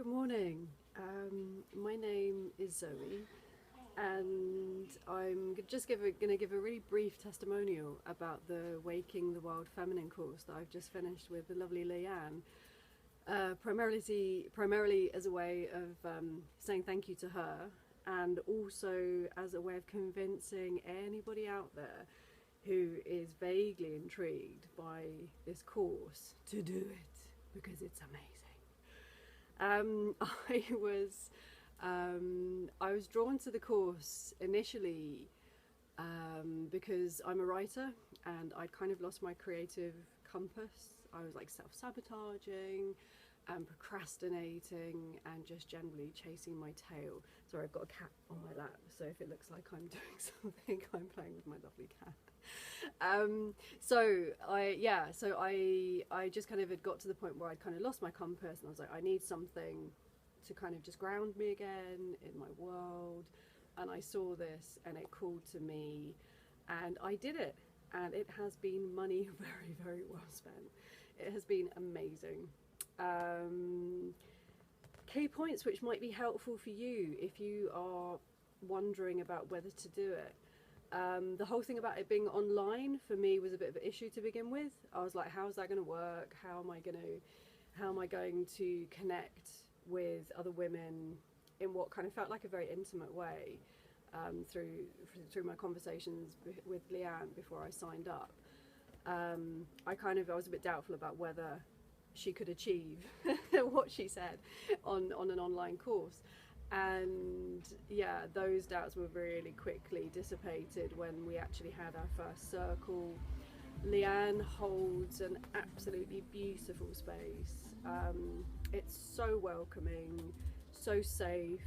Good morning. My name is Zoe, and I'm just going to give a really brief testimonial about the Waking the Wild Feminine course that I've just finished with the lovely Lian. Primarily as a way of saying thank you to her, and also as a way of convincing anybody out there who is vaguely intrigued by this course to do it, because it's amazing. I was I was drawn to the course initially because I'm a writer and I'd kind of lost my creative compass. I was like self-sabotaging and procrastinating and just generally chasing my tail. Sorry, I've got a cat on my lap, so if it looks like I'm doing something, I'm playing with my lovely cat. So I just kind of had got to the point where I'd kind of lost my compass, and I was like, I need something to kind of just ground me again in my world. And I saw this and it called to me, and I did it, and it has been money very, very well spent. It has been amazing. Key points which might be helpful for you if you are wondering about whether to do it. The whole thing about it being online for me was a bit of an issue to begin with. I was like, how's that going to work? How am I going to connect with other women in what kind of felt like a very intimate way through my conversations with Lian before I signed up. I was a bit doubtful about whether she could achieve what she said on an online course. And yeah, those doubts were really quickly dissipated when we actually had our first circle. Lian holds an absolutely beautiful space. It's so welcoming, so safe,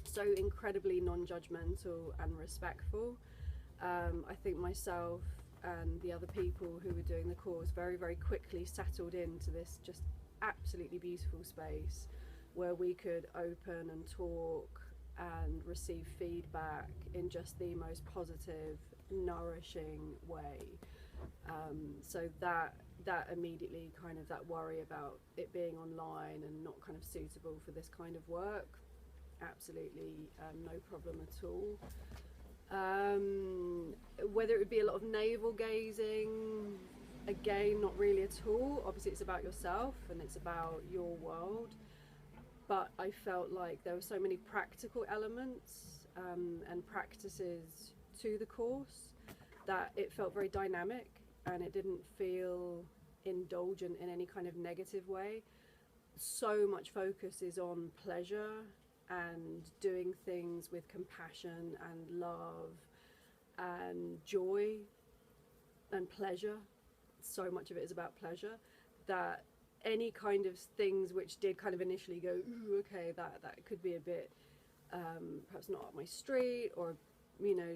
so incredibly non-judgemental and respectful. I think myself and the other people who were doing the course very, very quickly settled into this just absolutely beautiful space where we could open and talk and receive feedback in just the most positive, nourishing way. So that immediately kind of that worry about it being online and not kind of suitable for this kind of work, absolutely no problem at all. Whether it would be a lot of navel gazing, again, not really at all. Obviously it's about yourself and it's about your world, but I felt like there were so many practical elements and practices to the course that it felt very dynamic, and it didn't feel indulgent in any kind of negative way. So much focus is on pleasure and doing things with compassion and love and joy and pleasure. So much of it is about pleasure, that any kind of things which did kind of initially go, ooh, okay, that could be a bit perhaps not up my street, or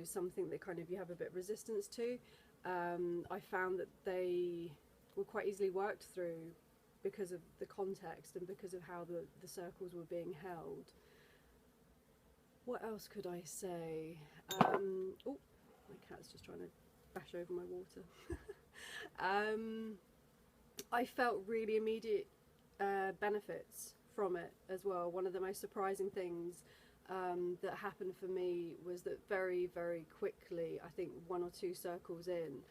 something that kind of you have a bit of resistance to, I found that they were quite easily worked through because of the context and because of how the circles were being held. What else could I say? Oh, my cat's just trying to bash over my water. I felt really immediate benefits from it as well. One of the most surprising things that happened for me was that very, very quickly, I think 1 or 2 circles in,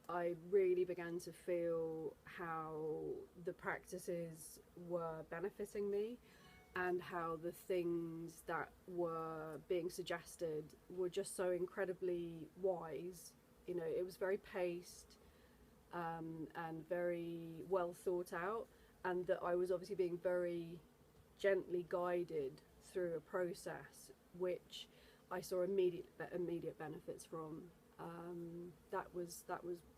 I really began to feel how the practices were benefiting me, and how the things that were being suggested were just so incredibly wise. It was very paced and very well thought out, and that I was obviously being very gently guided through a process which I saw immediate benefits from. That was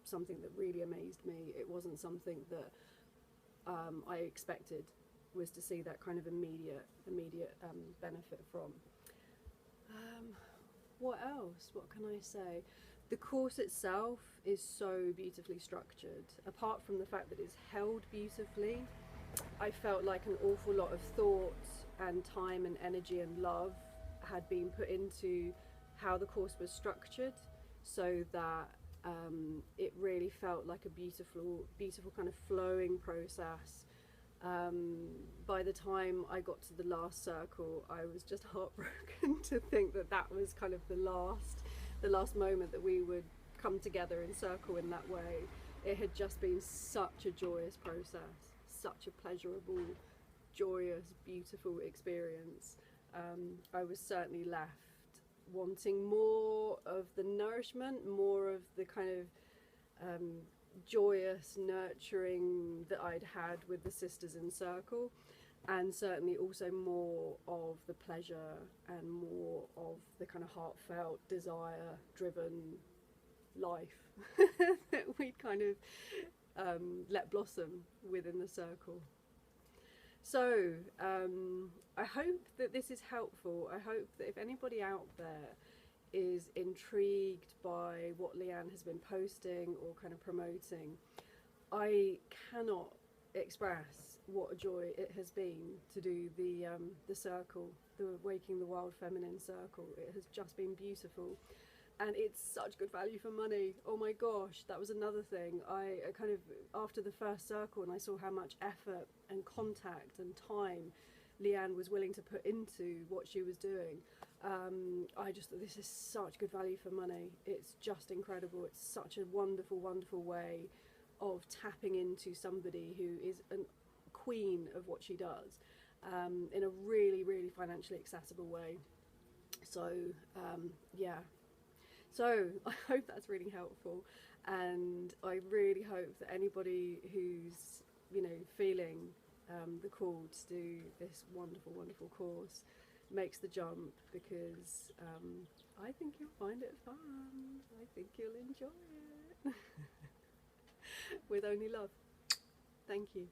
something that really amazed me. It wasn't something that I expected, was to see that kind of immediate benefit from. What else? What can I say? The course itself is so beautifully structured. Apart from the fact that it's held beautifully, I felt like an awful lot of thought and time and energy and love had been put into how the course was structured, so that it really felt like a beautiful kind of flowing process By the time I got to the last circle, I was just heartbroken to think that that was kind of the last moment that we would come together in circle in that way. It had just been such a joyous process, such a pleasurable, joyous, beautiful experience. I was certainly left wanting more of the nourishment, more of the kind of joyous nurturing that I'd had with the sisters in circle, and certainly also more of the pleasure and more of the kind of heartfelt, desire driven life that we'd kind of let blossom within the circle. So I hope that this is helpful. I hope that if anybody out there is intrigued by what Lian has been posting or kind of promoting, I cannot express what a joy it has been to do the circle, the Waking the Wild Feminine circle. It has just been beautiful. And it's such good value for money. Oh my gosh, that was another thing. I kind of, after the first circle, and I saw how much effort and contact and time Lian was willing to put into what she was doing, I just thought, this is such good value for money. It's just incredible. It's such a wonderful, wonderful way of tapping into somebody who is a queen of what she does, in a really, really financially accessible way. So, yeah. So I hope that's really helpful, and I really hope that anybody who's, you know, feeling the call to do this wonderful, wonderful course makes the jump, because I think you'll find it fun. I think you'll enjoy it. With only love. Thank you.